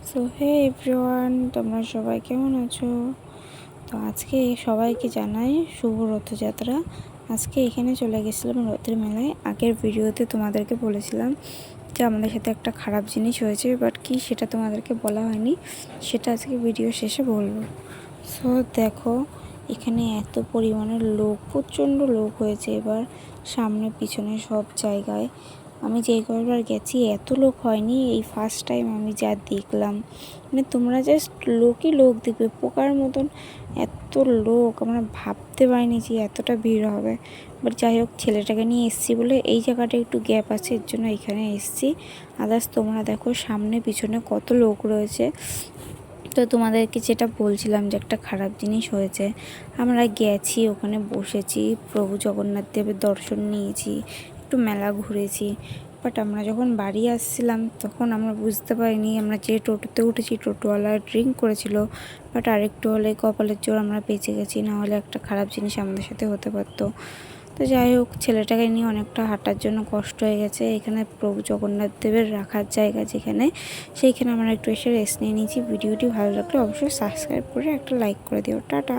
So hey everyone, তোমরা সবাই কেমন আছো? তো আজকে সবাইকে জানাই শুভ রথযাত্রা। আজকে এখানে চলে গেছিলাম রথের মেলায়। আগের ভিডিওতে তোমাদেরকে বলেছিলাম যে আমাদের সাথে একটা খারাপ জিনিস হয়েছে, বাট কি সেটা তোমাদেরকে বলা হয়নি, সেটা আজকে ভিডিও শেষে বলবো। সো দেখো, এখানে এত পরিমাণের লোক, প্রচণ্ড লোক হয়েছে এবার, সামনে পিছনে সব জায়গায়। আমি যেই কয়েকবার গেছি এত লোক হয়নি, এই ফার্স্ট টাইম আমি যা দেখলাম। মানে তোমরা জাস্ট লোকই লোক দেখবে, পোকার মতন এত লোক। আমরা ভাবতে পারিনি যে এতটা ভিড় হবে। বাট যাই হোক, ছেলেটাকে নিয়ে এসেছি বলে এই জায়গাটা একটু গ্যাপ আছে, এর জন্য এখানে এসেছি। আদার্স তোমরা দেখো সামনে পিছনে কত লোক রয়েছে। তো তোমাদেরকে যেটা বলছিলাম যে একটা খারাপ জিনিস হয়েছে, আমরা গেছি ওখানে বসেছি, প্রভু জগন্নাথ দেবের দর্শন নিয়েছি, একটু মেলা ঘুরেছি। বাট আমরা যখন বাড়ি আসছিলাম তখন আমরা বুঝতে পারিনি, আমরা যে টোটোতে উঠেছি টোটোওয়ালা ড্রিঙ্ক করেছিল। বাট আরেকটু হলে কপালের জোর আমরা বেঁচে গেছি, না হলে একটা খারাপ জিনিস আমাদের সাথে হতে পারতো। তো যাই হোক, ছেলেটাকে নিয়ে অনেকটা হাঁটার জন্য কষ্ট হয়ে গেছে। এখানে প্রভু জগন্নাথ দেবের রাখার জায়গা যেখানে, সেইখানে আমরা একটু এসে রেস্ট নিয়ে নিয়েছি। ভিডিওটি ভালো লাগলে অবশ্যই সাবস্ক্রাইব করে একটা লাইক করে দিও। টাটা।